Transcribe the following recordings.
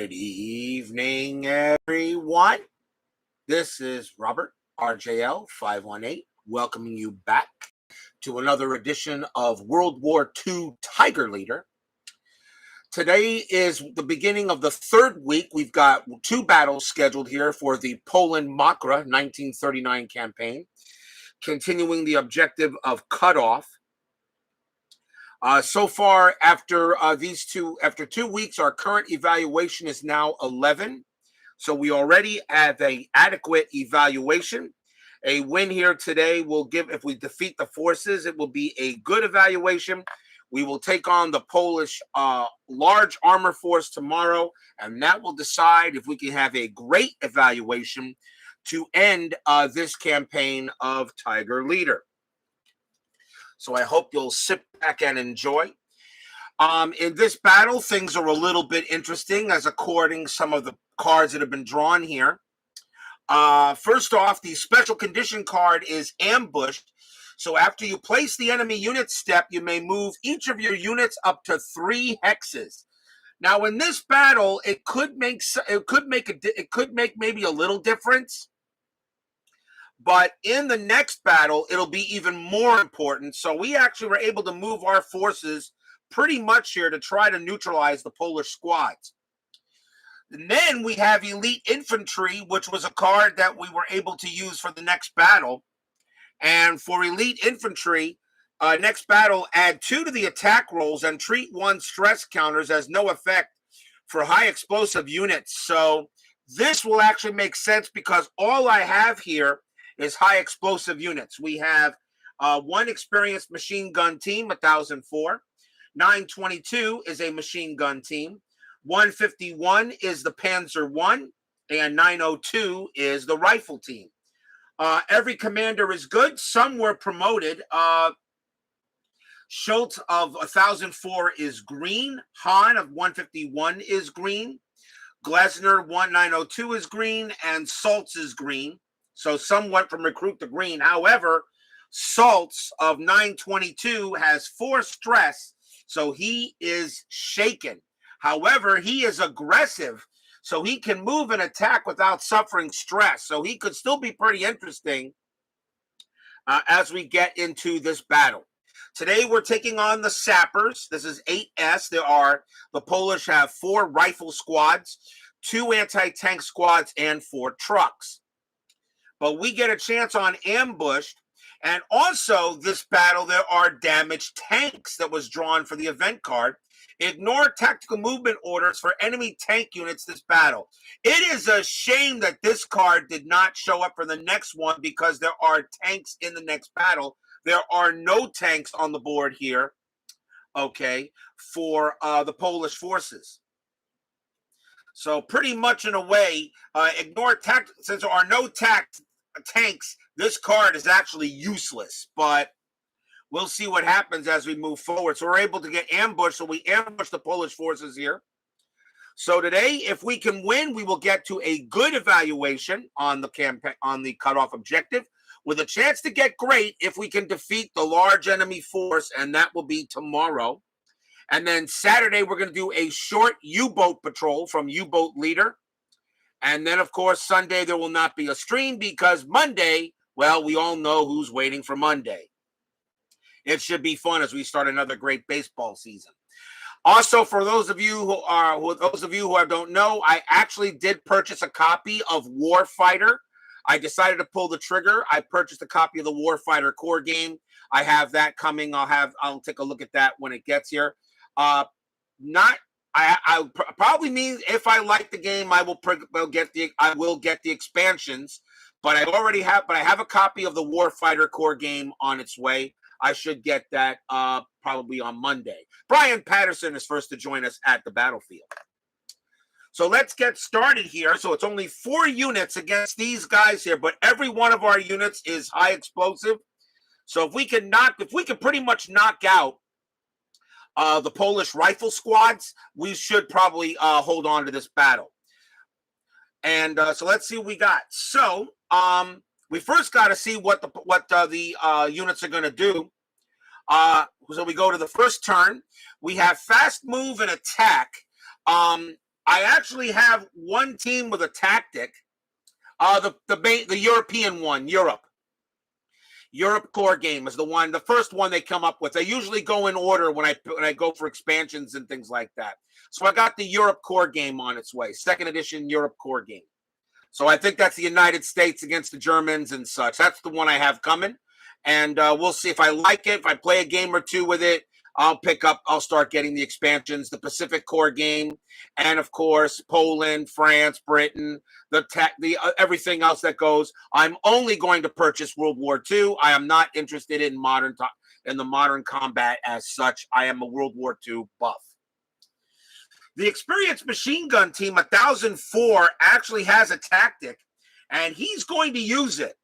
Good evening, everyone. This is Robert, RJL 518, welcoming you back to another edition of World War II Tiger Leader. Today is the beginning of the third week. We've got two battles scheduled here for the Poland-Mokra 1939 campaign, continuing the objective of cutoff. So far, after 2 weeks, our current evaluation is now 11. So we already have an adequate evaluation. A win here today will give, if we defeat the forces, it will be a good evaluation. We will take on the Polish large armor force tomorrow, and that will decide if we can have a great evaluation to end this campaign of Tiger Leader. So I hope you'll sit back and enjoy. In this battle, things are a little bit interesting as according some of the cards that have been drawn here. First off, the special condition card is ambushed. So after you place the enemy unit step, you may move each of your units up to 3 hexes. Now, in this battle, it could make maybe a little difference. But in the next battle, it'll be even more important. So we actually were able to move our forces pretty much here to try to neutralize the Polish squads. And then we have elite infantry, which was a card that we were able to use for the next battle. And for elite infantry, next battle, add 2 to the attack rolls and treat 1 stress counters as no effect for high explosive units. So this will actually make sense because all I have here is high explosive units. We have 1 experienced machine gun team, 1004. 922 is a machine gun team. 151 is the Panzer I, and 902 is the rifle team. Every commander is good. Some were promoted. Schultz of 1004 is green. Hahn of 151 is green. Glesner 1902 is green, and Saltz is green. So some went from recruit to green. However, Saltz of 922 has 4 stress, so he is shaken. However, he is aggressive, so he can move and attack without suffering stress. So he could still be pretty interesting as we get into this battle. Today, we're taking on the sappers. This is 8S. The Polish have 4 rifle squads, 2 anti-tank squads, and 4 trucks. But we get a chance on ambushed. And also this battle, there are damaged tanks that was drawn for the event card. Ignore tactical movement orders for enemy tank units this battle. It is a shame that this card did not show up for the next one because there are tanks in the next battle. There are no tanks on the board here, okay, for the Polish forces. So pretty much in a way, ignore since there are no tanks, this card is actually useless, but we'll see what happens as we move forward. So we're able to get ambushed, so we ambush the Polish forces here. So today, if we can win, we will get to a good evaluation on the campaign, on the cutoff objective, with a chance to get great if we can defeat the large enemy force, and that will be tomorrow. And then Saturday, we're going to do a short U-boat patrol from U-boat leader. And then, of course, Sunday, there will not be a stream because Monday, well, we all know who's waiting for Monday. It should be fun as we start another great baseball season. Also, for those of you who don't know, I actually did purchase a copy of Warfighter. I decided to pull the trigger. I purchased a copy of the Warfighter core game. I have that coming. I'll take a look at that when it gets here. I probably mean if I like the game, I will get the expansions. But I have a copy of the Warfighter core game on its way. I should get that probably on Monday. Brian Patterson is first to join us at the battlefield. So let's get started here. So it's only 4 units against these guys here, but every one of our units is high explosive. So if we can pretty much knock out the Polish rifle squads, we should probably hold on to this battle. And so let's see what we got. So we first got to see what the units are going to do. So we go to the first turn. We have fast move and attack. I actually have one team with a tactic. The European one, Europe core game is the first one they come up with. They usually go in order when I go for expansions and things like that. So I got the Europe core game on its way, second edition Europe core game. So I think that's the United States against the Germans and such. That's the one I have coming, and we'll see if I like it. If I play a game or two with it, I'll start getting the expansions, the Pacific core game, and of course Poland, France, Britain, everything else that goes. I'm only going to purchase World War II. I am not interested in the modern combat as such. I am a World War II buff. The experienced machine gun team 1004 actually has a tactic, and he's going to use it.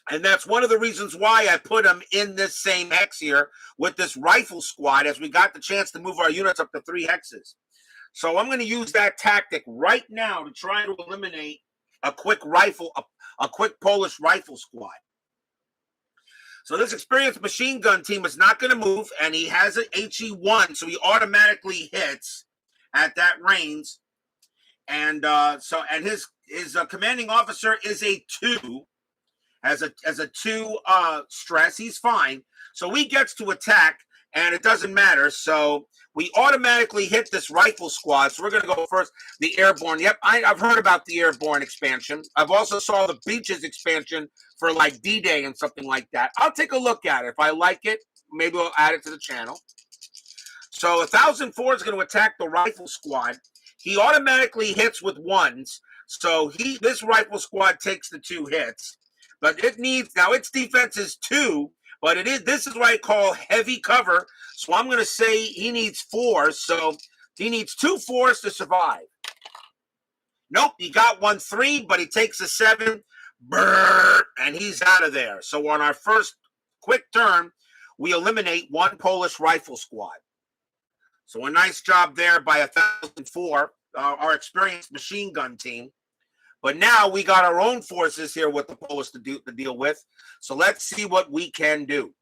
And that's one of the reasons why I put him in this same hex here with this rifle squad, as we got the chance to move our units up to 3 hexes. So I'm going to use that tactic right now to try to eliminate a quick Polish rifle squad. So this experienced machine gun team is not going to move, and he has an HE1, so he automatically hits at that range. And his commanding officer is a 2. As a 2 stress, he's fine. So he gets to attack, and it doesn't matter. So we automatically hit this rifle squad. So we're going to go first. The airborne. Yep, I've heard about the airborne expansion. I've also saw the beaches expansion for like D-Day and something like that. I'll take a look at it. If I like it, maybe I'll add it to the channel. So 1004 is going to attack the rifle squad. He automatically hits with 1s. So this rifle squad takes the 2 hits. But its defense is 2, but this is what I call heavy cover. So I'm going to say he needs 4. So he needs 2 4s to survive. Nope, he got 1 3, but he takes a 7. Brrr, and he's out of there. So on our first quick turn, we eliminate 1 Polish rifle squad. So a nice job there by 1004, our experienced machine gun team. But now we got our own forces here with the Polish to deal with. So let's see what we can do.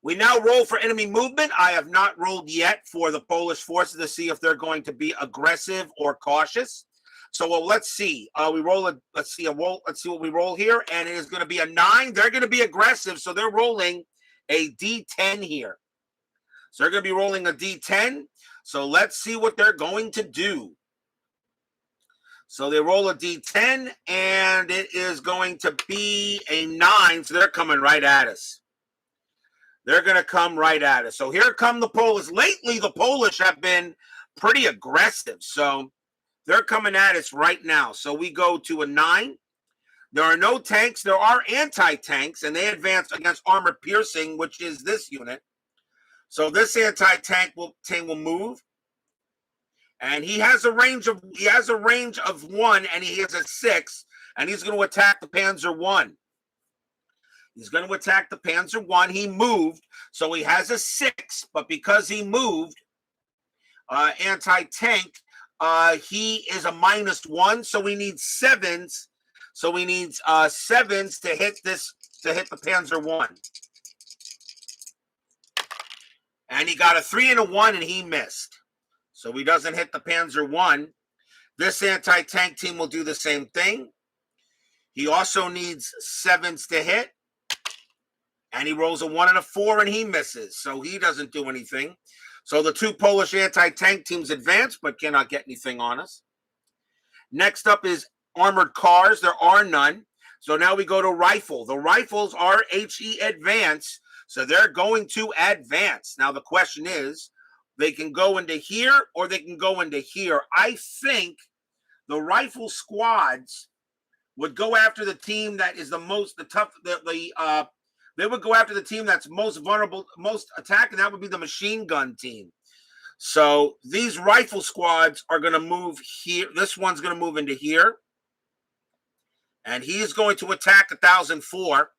We now roll for enemy movement. I have not rolled yet for the Polish forces to see if they're going to be aggressive or cautious. So let's see. Let's see what we roll here, and it is going to be a 9. They're going to be aggressive, so they're rolling a D10 here. So they're going to be rolling a D10. So let's see what they're going to do. So they roll a D10, and it is going to be a 9. So they're coming right at us. They're going to come right at us. So here come the Polish. Lately, the Polish have been pretty aggressive. So they're coming at us right now. So we go to a 9. There are no tanks. There are anti-tanks, and they advance against armor piercing, which is this unit. So this anti-tank will move. And he has a range of 1, and he has a 6, and he's going to attack the Panzer 1. He's going to attack the Panzer 1. He moved, so he has a 6, but because he moved, anti-tank, he is a -1, so we need 7s. So we need 7s to hit the Panzer 1. And he got a 3 and a 1, and he missed. So he doesn't hit the Panzer 1. This anti-tank team will do the same thing. He also needs 7s to hit. And he rolls a 1 and a 4, and he misses. So he doesn't do anything. So the 2 Polish anti-tank teams advance, but cannot get anything on us. Next up is armored cars. There are none. So now we go to rifle. The rifles are HE advance. So they're going to advance. Now the question is, they can go into here or they can go into here. I think the rifle squads would go after the team that is they would go after the team that's most vulnerable, most attacked, and that would be the machine gun team. So these rifle squads are going to move here. This one's going to move into here. And he is going to attack 1004.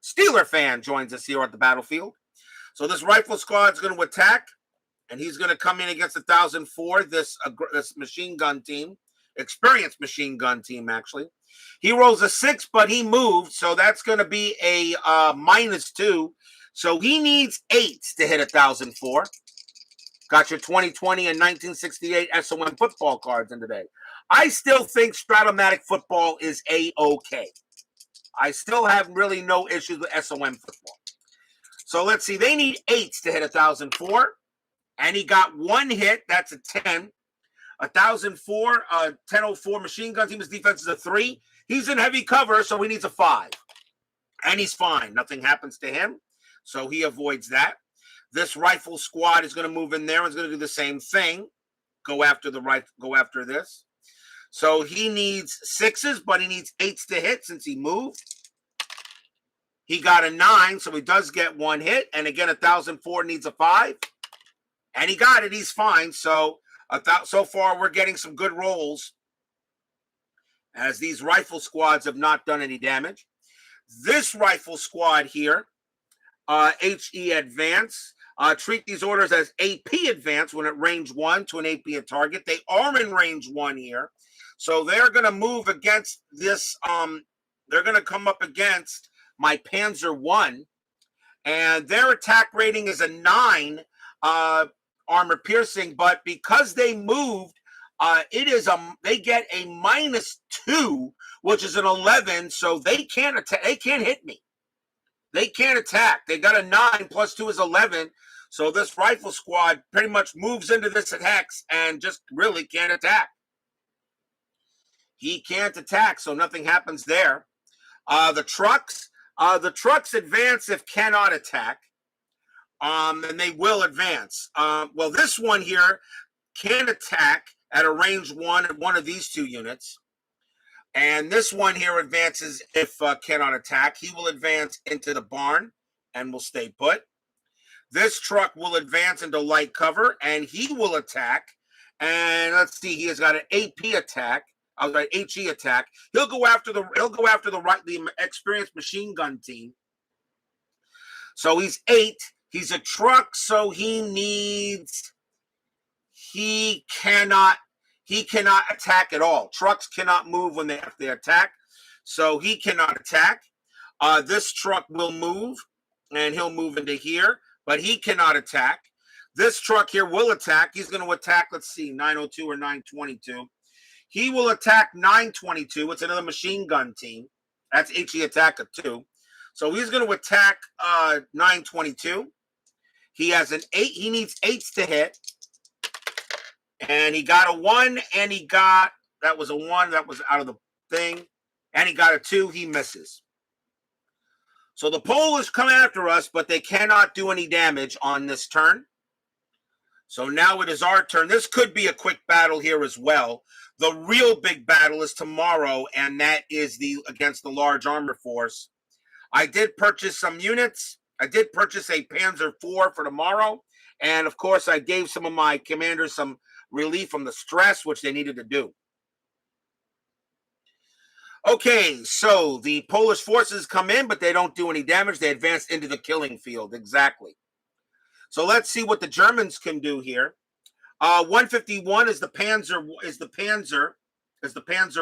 Steeler fan joins us here at the battlefield. So this rifle squad is going to attack, and he's going to come in against 1004, this machine gun team, experienced machine gun team, actually. He rolls a 6, but he moved, so that's going to be a -2. So he needs 8s to hit 1004. Got your 2020 and 1968 SOM football cards in today. I still think Stratomatic football is A-OK. I still have really no issues with SOM football. So let's see. They need 8s to hit 1004. And he got 1 hit. That's a 10. 1004, 1004 machine gun team. His defense is a 3. He's in heavy cover, so he needs a 5. And he's fine. Nothing happens to him. So he avoids that. This rifle squad is going to move in there and is going to do the same thing. Go after this. So he needs 6s, but he needs 8s to hit since he moved. He got a 9, so he does get 1 hit. And again, 1004 needs a 5. And he got it. He's fine. So far, we're getting some good rolls as these rifle squads have not done any damage. This rifle squad here, HE advance. Treat these orders as AP advance when at range 1 to an AP at target. They are in range 1 here. So they're going to move against this. They're going to come up against my Panzer 1. And their attack rating is a 9 armor piercing. But because they moved, they get a -2, which is an 11. So they can't attack. They can't hit me. They can't attack. They got a 9 plus 2 is 11. So this rifle squad pretty much moves into this hex and just really can't attack. He can't attack, so nothing happens there. The trucks advance if cannot attack. And they will advance. Well, this one here can attack at a range 1 at one of these 2 units. And this one here advances if cannot attack. He will advance into the barn and will stay put. This truck will advance into light cover and he will attack. And let's see, he has got an AP attack. HE attack. He'll go after the experienced machine gun team. So he's 8. He's a truck, so he cannot attack at all. Trucks cannot move when they attack, so he cannot attack. This truck will move, and he'll move into here, but he cannot attack. This truck here will attack. He's going to attack, let's see, 902 or 922. He will attack 922. It's another machine gun team. That's HE attack of 2. So he's going to attack 922. He has an 8. He needs 8s to hit. And he got a 1, and that was a 1. That was out of the thing. And he got a 2. He misses. So the Polish come after us, but they cannot do any damage on this turn. So now it is our turn. This could be a quick battle here as well. The real big battle is tomorrow, and that is against the large armor force. I did purchase some units. I did purchase a Panzer IV for tomorrow. And, of course, I gave some of my commanders some relief from the stress, which they needed to do. Okay, so the Polish forces come in, but they don't do any damage. They advance into the killing field. Exactly. So let's see what the Germans can do here. 151 is the Panzer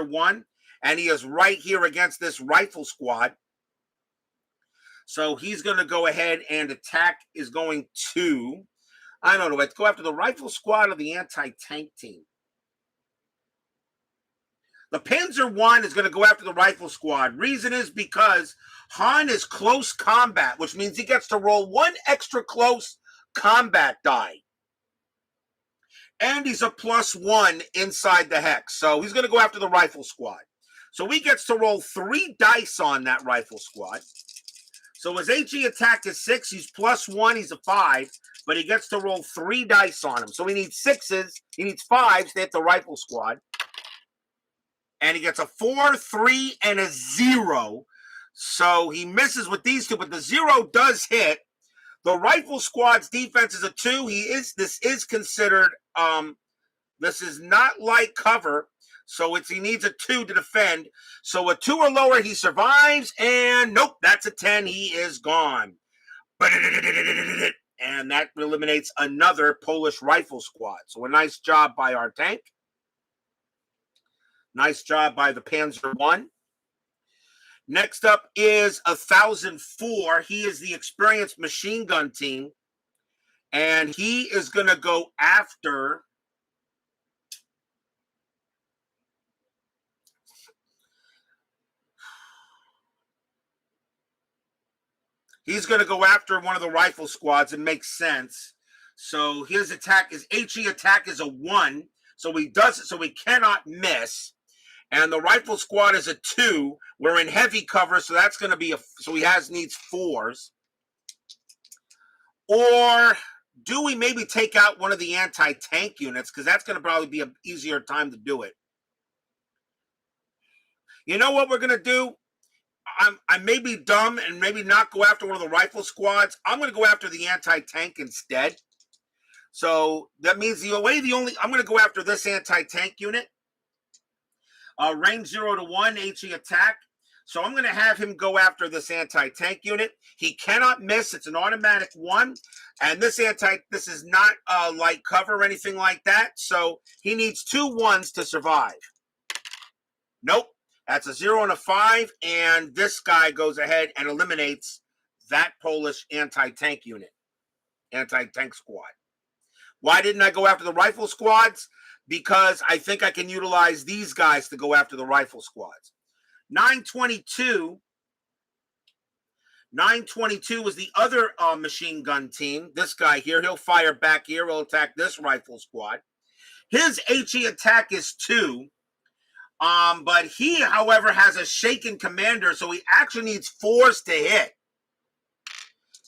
1, and he is right here against this rifle squad. So he's going to go ahead and attack is going to, I don't know, let's go after the rifle squad or the anti-tank team. The Panzer 1 is going to go after the rifle squad. Reason is because Han is close combat, which means he gets to roll 1 extra close combat die. And he's a +1 inside the hex. So he's going to go after the rifle squad. So he gets to roll 3 dice on that rifle squad. So his HE attack is 6. He's +1. He's a 5. But he gets to roll 3 dice on him. So he needs 6s. He needs 5s to hit the rifle squad. And he gets a 4, 3, and a 0. So he misses with these 2, but the 0 does hit. The rifle squad's defense is a 2. This is considered, this is not light cover. So he needs a 2 to defend. So a 2 or lower, he survives. And nope, that's a 10. He is gone. And that eliminates another Polish rifle squad. So a nice job by our tank. Nice job by the Panzer 1. Next up is 1004. He is the experienced machine gun team. And he is going to go after one of the rifle squads. It makes sense. So his attack is HE attack is a 1. So he cannot miss. And the rifle squad is a 2. We're in heavy cover, so that's going to be needs 4s. Or do we maybe take out one of the anti-tank units? Because that's going to probably be an easier time to do it. You know what we're going to do? I may be dumb and maybe not go after one of the rifle squads. I'm going to go after the anti-tank instead. So that means I'm going to go after this anti-tank unit. Range 0 to 1, HE attack. So I'm going to have him go after this anti-tank unit. He cannot miss. It's an automatic 1. And this is not light cover or anything like that. So he needs 2 1s to survive. Nope. That's a 0 and a 5. And this guy goes ahead and eliminates that Polish anti-tank unit. Anti-tank squad. Why didn't I go after the rifle squads? Because I think I can utilize these guys to go after the rifle squads. 922 was the other machine gun team. This guy here, he'll fire back here. He'll attack this rifle squad. His HE attack is 2. But he, however, has a shaken commander, so he actually needs 4s to hit.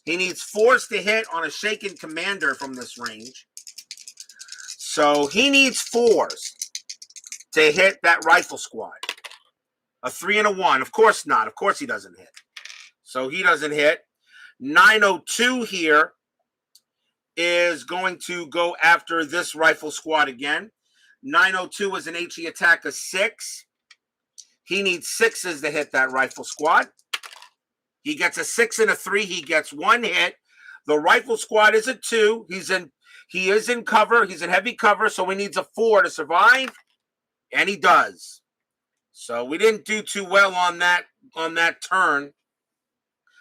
He needs 4s to hit on a shaken commander from this range. So he needs 4s to hit that rifle squad. A 3 and a 1. Of course not. Of course he doesn't hit. So he doesn't hit. 902 here is going to go after this rifle squad again. 902 is an HE attack of 6. He needs 6s to hit that rifle squad. He gets a 6 and a 3. He gets 1 hit. The rifle squad is a 2. He is in cover. He's in heavy cover, so he needs a 4 to survive. And he does. So we didn't do too well on that turn.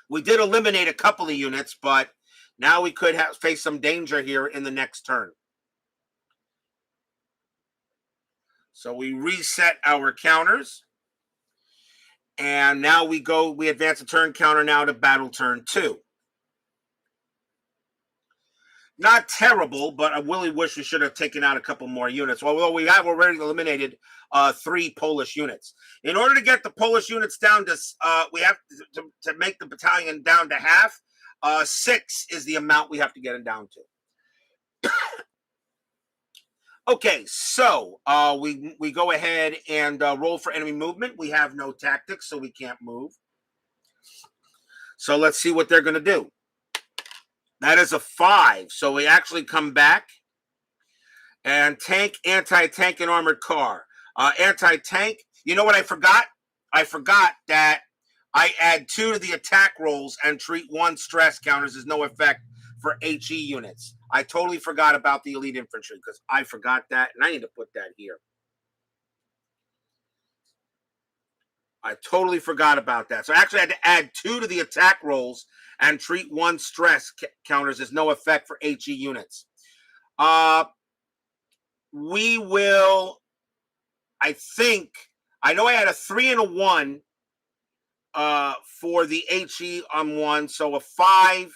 We did eliminate a couple of units, but now we could face some danger here in the next turn. So we reset our counters. And now we advance the turn counter now to battle turn 2. Not terrible, but I really wish we should have taken out a couple more units. Although we have already eliminated 3 Polish units. In order to get the Polish units down to, we have to make the battalion down to half. 6 is the amount we have to get them down to. Okay, so we go ahead and roll for enemy movement. We have no tactics, so we can't move. So let's see what they're going to do. That is a 5. So we actually come back. And tank, anti-tank, and armored car. Anti-tank, you know what I forgot? I forgot that I add 2 to the attack rolls and treat 1 stress counters as no effect for HE units. I totally forgot about the elite infantry because I forgot that, and I need to put that here. I totally forgot about that. So I actually had to add 2 to the attack rolls and treat 1 stress counters as no effect for HE units. We will, I know I had a 3 and a 1 for the HE on 1, so a 5.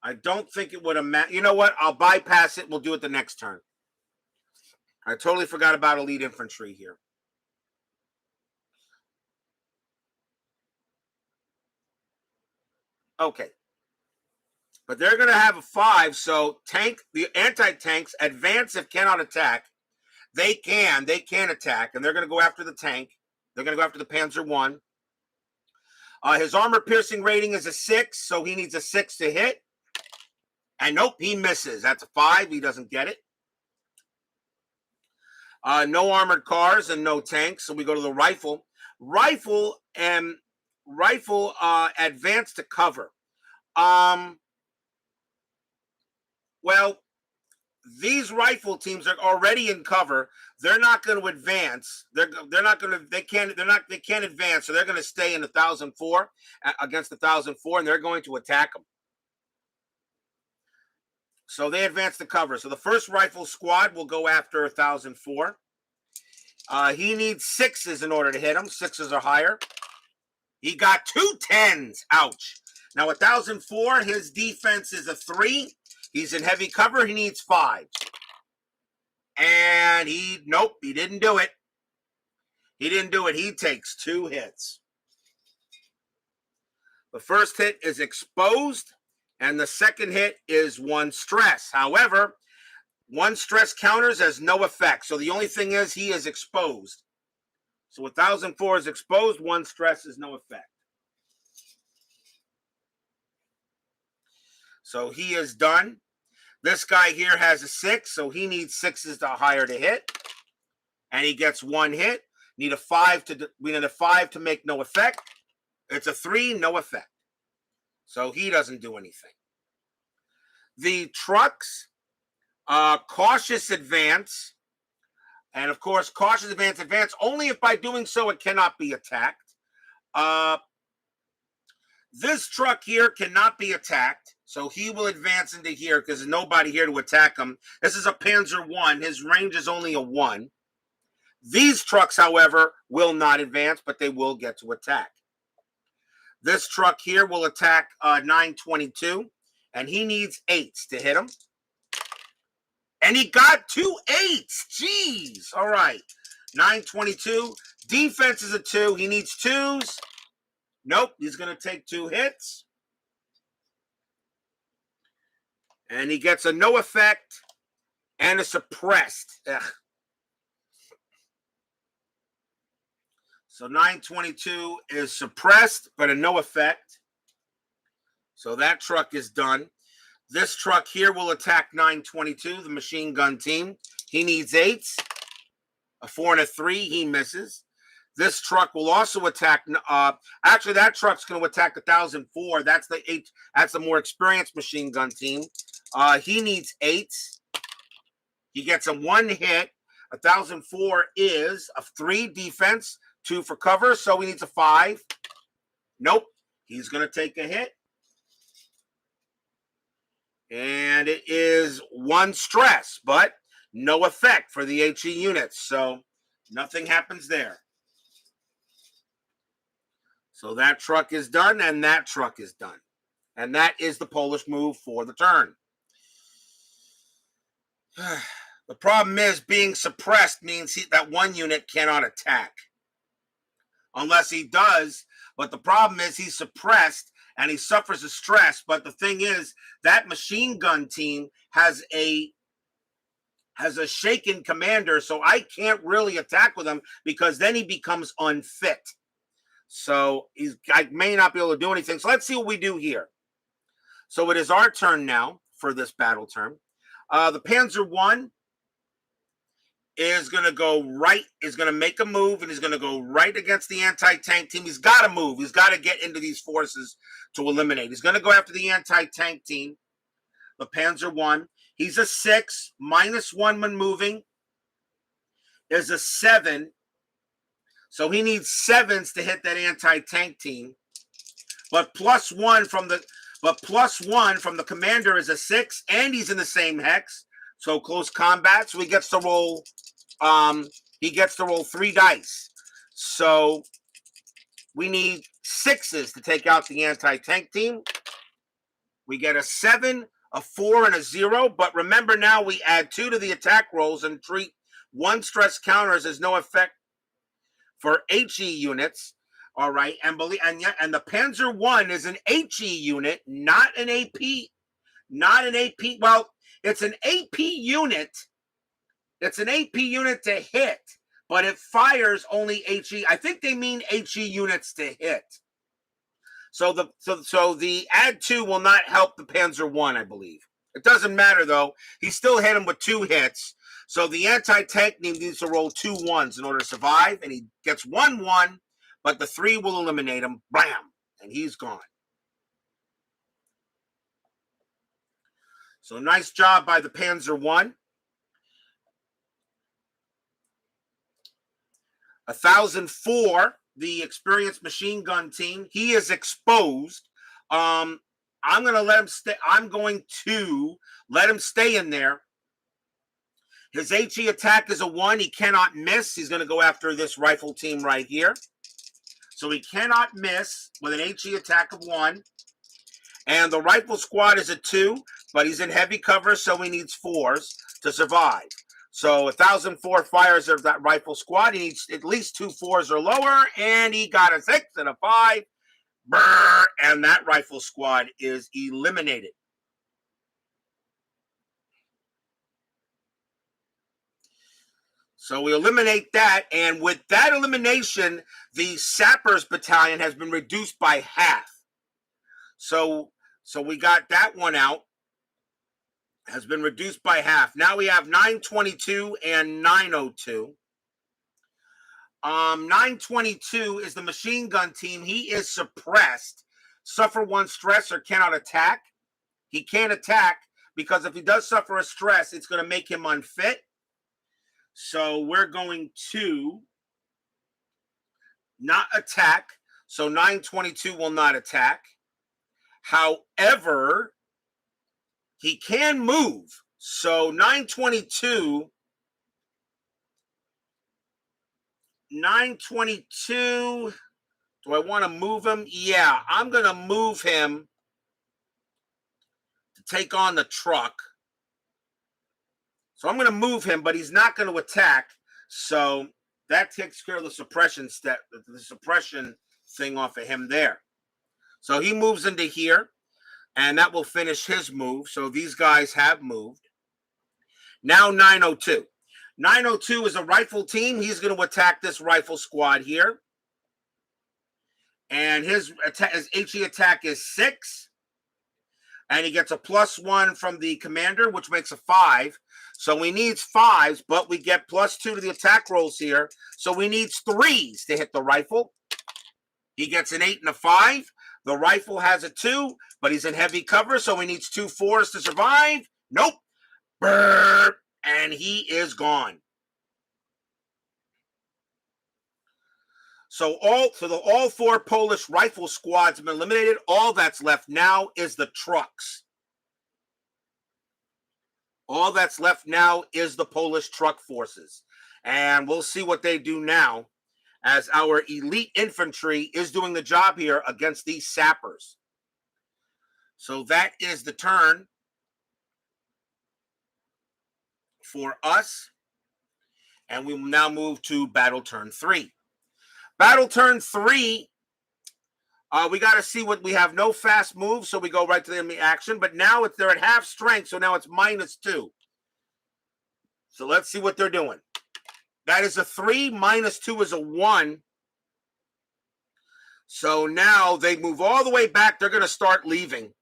I don't think it would have mattered. You know what? I'll bypass it. We'll do it the next turn. I totally forgot about elite infantry here. Okay. But they're going to have a 5, so the anti-tanks advance if cannot attack. They can attack, and they're going to go after the tank. They're going to go after the Panzer I. His armor piercing rating is a 6, so he needs a 6 to hit. And nope, he misses. That's a 5. He doesn't get it. No armored cars and no tanks, so we go to the rifle. Rifle advance to cover. Well, these rifle teams are already in cover. They're not going to advance. They can't advance, so they're going to stay in 1004 against 1004, and they're going to attack them. So they advance the cover. So the first rifle squad will go after 1004. He needs sixes in order to hit him. Sixes or higher. He got 2 10s. Ouch. Now 1004, his defense is a 3. He's in heavy cover. He needs 5. And nope, he didn't do it. He didn't do it. He takes 2 hits. The first hit is exposed, and the second hit is 1 stress. However, 1 stress counters has no effect. So the only thing is he is exposed. So 1004 is exposed, 1 stress is no effect. So he is done. This guy here has a 6, so he needs 6s to higher to hit. And he gets 1 hit. We need a 5 to make no effect. It's a 3, no effect. So he doesn't do anything. The trucks, cautious advance. And of course, cautious advance only if by doing so it cannot be attacked. This truck here cannot be attacked. So he will advance into here because there's nobody here to attack him. This is a Panzer I. His range is only a 1. These trucks, however, will not advance, but they will get to attack. This truck here will attack 922, and he needs 8s to hit him. And he got 2 8s. Jeez. All right. 922. Defense is a 2. He needs 2s. Nope. He's going to take 2 hits. And he gets a no effect and a suppressed. Ugh. So 922 is suppressed, but a no effect. So that truck is done. This truck here will attack 922, the machine gun team. He needs 8s. A 4 and a 3, he misses. This truck will also attack. Actually, that truck's going to attack 1004. That's the more experienced machine gun team. He needs 8s. He gets a 1 hit. 1004 is a 3 defense, 2 for cover, so he needs a 5. Nope. He's going to take a hit. And it is 1 stress, but no effect for the HE units. So nothing happens there. So that truck is done, and that truck is done. And that is the Polish move for the turn. The problem is being suppressed means that 1 unit cannot attack. Unless he does. But the problem is he's suppressed and he suffers a stress. But the thing is, that machine gun team has a shaken commander, so I can't really attack with him because then he becomes unfit. So I may not be able to do anything. So let's see what we do here. So it is our turn now for this battle turn. The Panzer I is going to go right, is going to make a move, and he's going to go right against the anti-tank team. He's got to move. He's got to get into these forces to eliminate. He's going to go after the anti-tank team, the Panzer I. He's a 6, -1 when moving is a 7. So he needs 7s to hit that anti-tank team. But +1 from the commander is a 6, and he's in the same hex. So close combat. So he gets to roll. He gets to roll 3 dice. So we need 6s to take out the anti-tank team. We get a 7, a 4, and a 0. But remember now we add 2 to the attack rolls and treat 1 stress counters as no effect for HE units. All right, and the Panzer I is an HE unit, not an AP. Not an AP. Well, it's an AP unit. It's an AP unit to hit, but it fires only HE. I think they mean HE units to hit. So the add 2 will not help the Panzer I, I believe. It doesn't matter though. He still hit him with 2 hits. So the anti-tank team needs to roll 2 1s in order to survive, and he gets 1 1, but the 3 will eliminate him. Bam! And he's gone. So nice job by the Panzer I. 1004, the experienced machine gun team, he is exposed. I'm going to let him stay. I'm going to let him stay in there. His HE attack is a 1. He cannot miss. He's going to go after this rifle team right here. So he cannot miss with an HE attack of 1. And the rifle squad is a 2, but he's in heavy cover, so he needs 4s to survive. So 1,004 fires of that rifle squad. He needs at least 2 4s or lower, and he got a 6 and a 5. Brr, and that rifle squad is eliminated. So we eliminate that, and with that elimination, the sappers battalion has been reduced by half. So we got that one out. Has been reduced by half. Now we have 922 and 902. 922 is the machine gun team. He is suppressed. Suffer 1 stress or cannot attack. He can't attack because if he does suffer a stress, it's going to make him unfit. So we're going to not attack. So 922 will not attack. However, he can move. So 922, do I want to move him? Yeah, I'm going to move him to take on the truck. So I'm going to move him, but he's not going to attack. So that takes care of the suppression step, the suppression thing off of him there. So he moves into here, and that will finish his move. So these guys have moved. Now 902. 902 is a rifle team. He's going to attack this rifle squad here. And his HE attack is 6. And he gets a +1 from the commander, which makes a 5. So we need 5s, but we get +2 to the attack rolls here. So we need 3s to hit the rifle. He gets an 8 and a 5. The rifle has a 2, but he's in heavy cover, so he needs 2 4s to survive. Nope. Brrr. And he is gone. So all 4 Polish rifle squads have been eliminated. All that's left now is the trucks. All that's left now is the Polish truck forces. And we'll see what they do now as our elite infantry is doing the job here against these sappers. So that is the turn for us. And we will now move to battle turn 3. Battle turn 3, we got to see what we have. No fast moves, so we go right to the enemy action. But now they're at half strength, so now it's -2. So let's see what they're doing. That is a 3. -2 is a 1. So now they move all the way back. They're going to start leaving.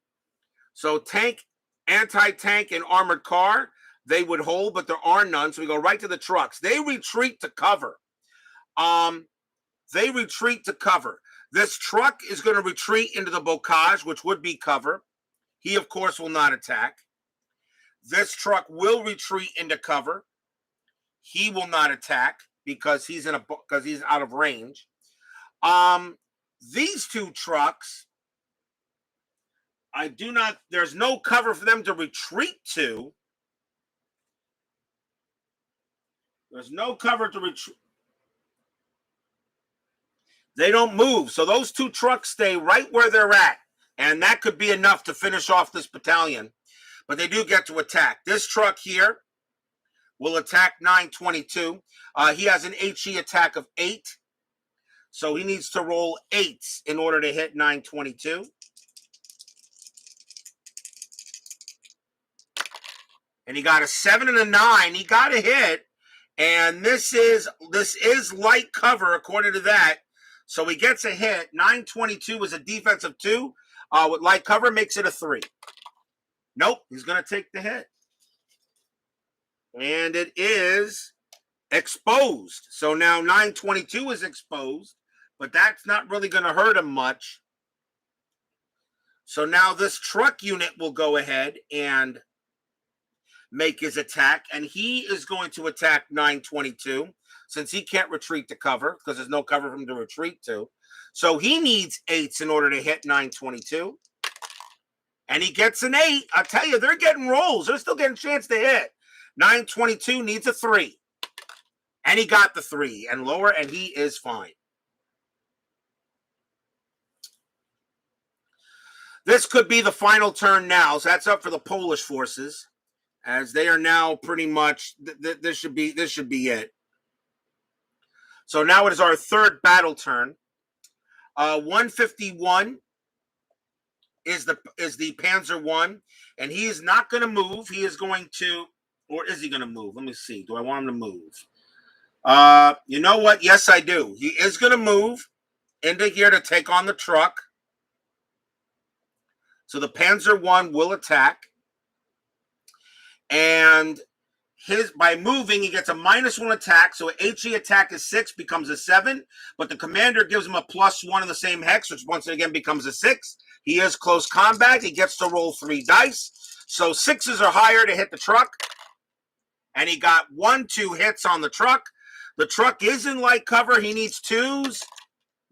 So tank, anti-tank, and armored car, they would hold, but there are none. So we go right to the trucks. They retreat to cover. They retreat to cover. This truck is going to retreat into the bocage, which would be cover. He, of course, will not attack. This truck will retreat into cover. He will not attack because he's out of range. These 2 trucks, there's no cover for them to retreat to. There's no cover to retreat. They don't move. So those 2 trucks stay right where they're at. And that could be enough to finish off this battalion. But they do get to attack. This truck here will attack 922. He has an HE attack of 8. So he needs to roll 8s in order to hit 922. And he got a 7 and a 9. He got a hit. And this is light cover according to that. So he gets a hit. 922 is a defensive 2. With light cover makes it a 3. Nope, he's going to take the hit. And it is exposed. So now 922 is exposed, but that's not really going to hurt him much. So now this truck unit will go ahead and make his attack, and he is going to attack 922 since he can't retreat to cover because there's no cover for him to retreat to. So he needs 8s in order to hit 922. And he gets an 8. I'll tell you, they're getting rolls. They're still getting a chance to hit. 922 needs a 3. And he got the 3 and lower, and he is fine. This could be the final turn now. So that's up for the Polish forces, as they are now pretty much, this should be it. So now it is our third battle turn. 151 is the Panzer I, and he is not going to move. He is going to, or is he going to move? Let me see. Do I want him to move? You know what? Yes, I do. He is going to move into here to take on the truck. So the Panzer I will attack. And by moving, he gets a -1 attack. So HE attack is 6, becomes a 7. But the commander gives him a +1 in the same hex, which once again becomes a 6. He is close combat. He gets to roll 3 dice. So 6s are higher to hit the truck. And he got 1-2 hits on the truck. The truck is in light cover. He needs 2s.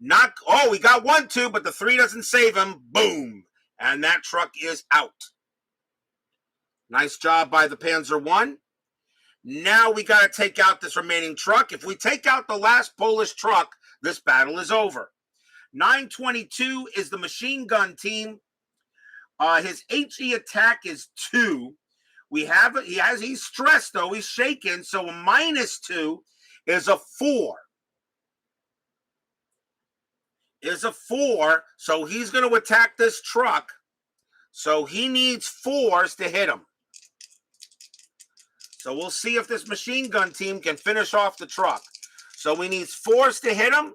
He got 1-2, but the 3 doesn't save him. Boom. And that truck is out. Nice job by the Panzer I. Now we got to take out this remaining truck. If we take out the last Polish truck, this battle is over. 922 is the machine gun team. His HE attack is 2. He's stressed though. He's shaken. So a -2 is a 4. So he's going to attack this truck. So he needs 4s to hit him. So we'll see if this machine gun team can finish off the truck. So we need 4s to hit him.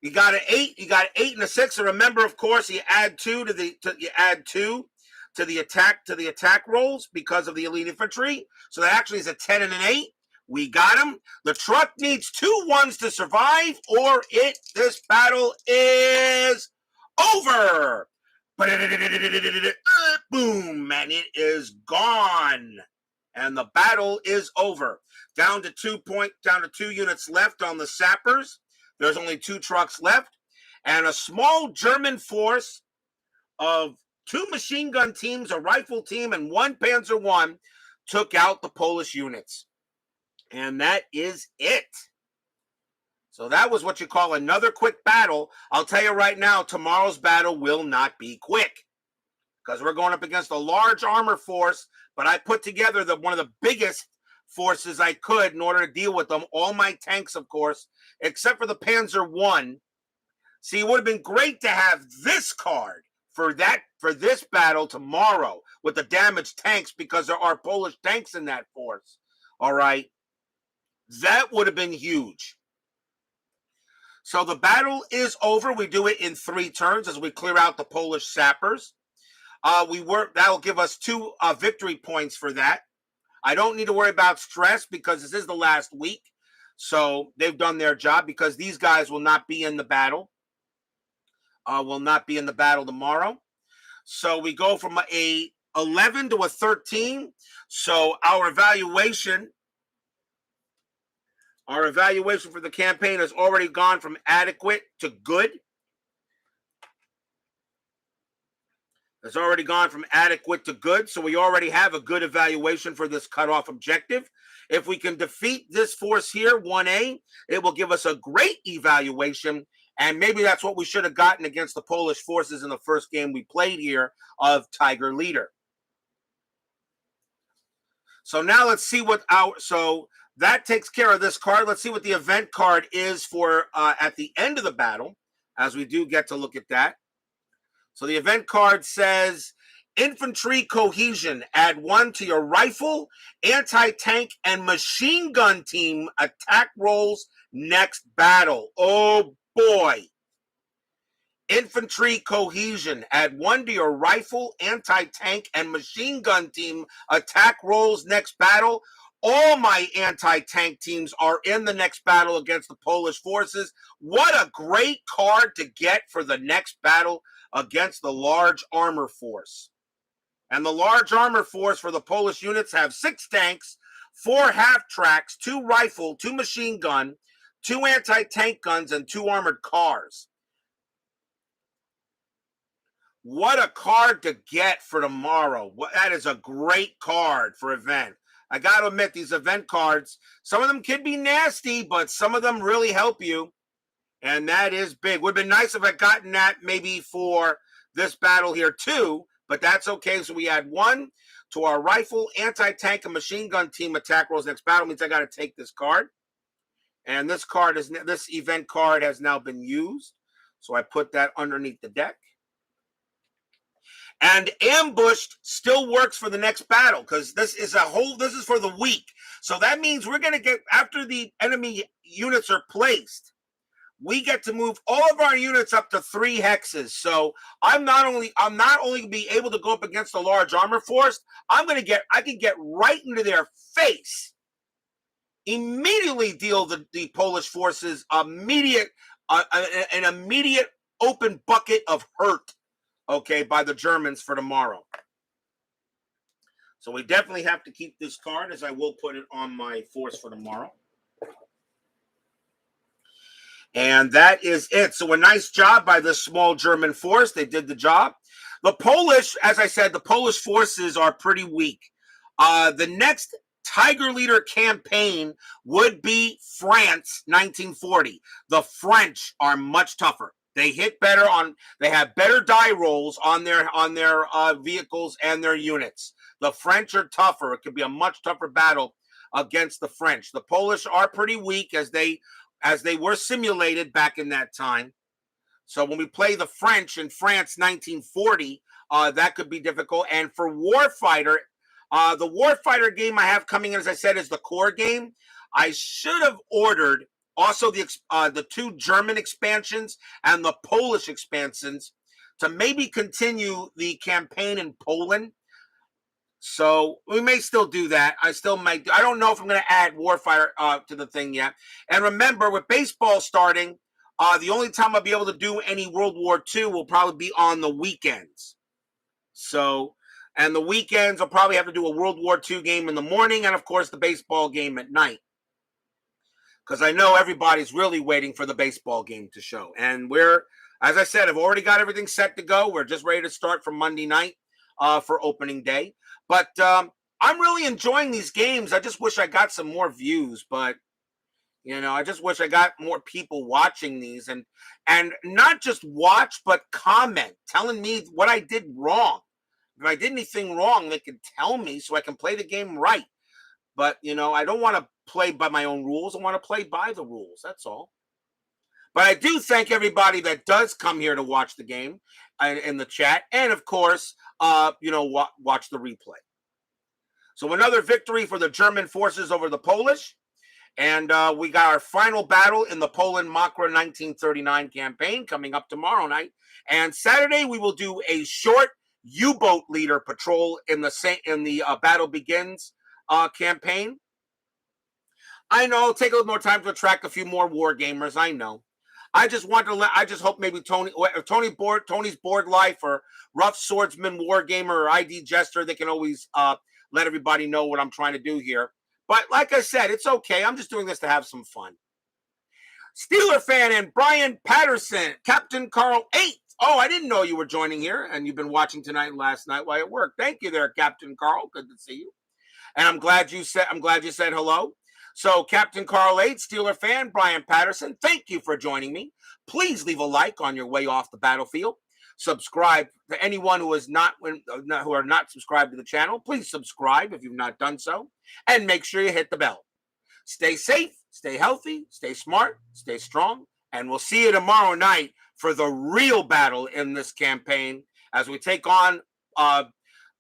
You got an 8. You got an 8 and a 6. And remember, of course, you add 2 to the attack rolls because of the elite infantry. So that actually is a 10 and an 8. We got him. The truck needs 2 1s to survive, or this battle is over. Boom, and it is gone. And the battle is over. Down to 2 units left on the sappers. There's only 2 trucks left. And a small German force of 2 machine gun teams, a rifle team, and 1 Panzer I took out the Polish units. And that is it. So that was what you call another quick battle. I'll tell you right now, tomorrow's battle will not be quick, because we're going up against a large armor force, but I put together one of the biggest forces I could in order to deal with them. All my tanks, of course, except for the Panzer I. See, it would have been great to have this card for this battle tomorrow with the damaged tanks, because there are Polish tanks in that force. All right. That would have been huge. So the battle is over. We do it in 3 turns as we clear out the Polish sappers. That'll give us 2 victory points for that. I don't need to worry about stress because this is the last week. So they've done their job, because these guys will not be in the battle. Tomorrow. So we go from a 11 to a 13. So our evaluation for the campaign has already gone from adequate to good. It's already gone from adequate to good, so we already have a good evaluation for this cutoff objective. If we can defeat this force here, 1A, it will give us a great evaluation, and maybe that's what we should have gotten against the Polish forces in the first game we played here of Tiger Leader. So now let's see so that takes care of this card. Let's see what the event card is for at the end of the battle, as we do get to look at that. So the event card says, Infantry Cohesion. Add 1 to your rifle, anti-tank, and machine gun team attack rolls next battle. Oh, boy. Infantry Cohesion. Add 1 to your rifle, anti-tank, and machine gun team attack rolls next battle. All my anti-tank teams are in the next battle against the Polish forces. What a great card to get for the next battle against the large armor force. And the large armor force for the Polish units have 6 tanks, 4 half-tracks, 2 rifle, 2 machine gun, 2 anti-tank guns, and 2 armored cars. What a card to get for tomorrow. That is a great card for event. I got to admit, these event cards, some of them can be nasty, but some of them really help you. And that is big. Would have been nice if I gotten that maybe for this battle here too, but that's okay. So we add 1 to our rifle, anti-tank, and machine gun team attack rolls. Next battle means I got to take this card. And this event card has now been used. So I put that underneath the deck. And ambushed still works for the next battle because this is for the week. So that means we're going to get, after the enemy units are placed, we get to move all of our units up to 3 hexes. So I'm not only going to be able to go up against a large armor force, I can get right into their face, immediately deal the Polish forces an immediate open bucket of hurt, okay, by the Germans for tomorrow. So we definitely have to keep this card, as I will put it on my force for tomorrow. And that is it. So a nice job by this small German force. They did the job. The Polish, as I said, the Polish forces are pretty weak. The next Tiger Leader campaign would be France 1940. The French are much tougher. They hit better they have better die rolls on their vehicles and their units. The French are tougher. It could be a much tougher battle against the French. The Polish are pretty weak as they were simulated back in that time. So when we play the French in France 1940, that could be difficult. And for Warfighter, the Warfighter game I have coming in, as I said, is the core game. I should have ordered also the 2 German expansions and the Polish expansions to maybe continue the campaign in Poland. So we may still do that. I don't know if I'm going to add Warfighter to the thing yet. And remember, with baseball starting, the only time I'll be able to do any World War II will probably be on the weekends. So, and the weekends I'll probably have to do a World War II game in the morning and, of course, the baseball game at night. Because I know everybody's really waiting for the baseball game to show. And as I said, I've already got everything set to go. We're just ready to start from Monday night for opening day. But I'm really enjoying these games. I just wish I got some more views. But, I just wish I got more people watching these. And not just watch, but comment, telling me what I did wrong. If I did anything wrong, they can tell me so I can play the game right. But, I don't want to play by my own rules. I want to play by the rules. That's all. But I do thank everybody that does come here to watch the game in the chat. And, of course, watch the replay. So another victory for the German forces over the Polish. And we got our final battle in the Poland Mokra 1939 campaign coming up tomorrow night. And Saturday, we will do a short U-boat leader patrol in the Battle Begins campaign. I know it'll take a little more time to attract a few more war gamers. I know. I just hope maybe Tony's Board Life or Rough Swordsman War Gamer or ID Jester, they can always let everybody know what I'm trying to do here. But like I said, it's okay. I'm just doing this to have some fun. Steeler fan and Brian Patterson, Captain Carl 8. Oh, I didn't know you were joining here and you've been watching tonight and last night while at work. Thank you there, Captain Carl. Good to see you. And I'm glad you said hello. So Captain Carl 8, Steeler fan, Brian Patterson, thank you for joining me. Please leave a like on your way off the battlefield. Subscribe to anyone who are not subscribed to the channel. Please subscribe if you've not done so. And make sure you hit the bell. Stay safe, stay healthy, stay smart, stay strong. And we'll see you tomorrow night for the real battle in this campaign as we take on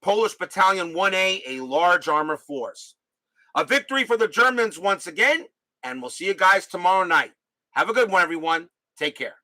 Polish Battalion 1A, a large armor force. A victory for the Germans once again, and we'll see you guys tomorrow night. Have a good one, everyone. Take care.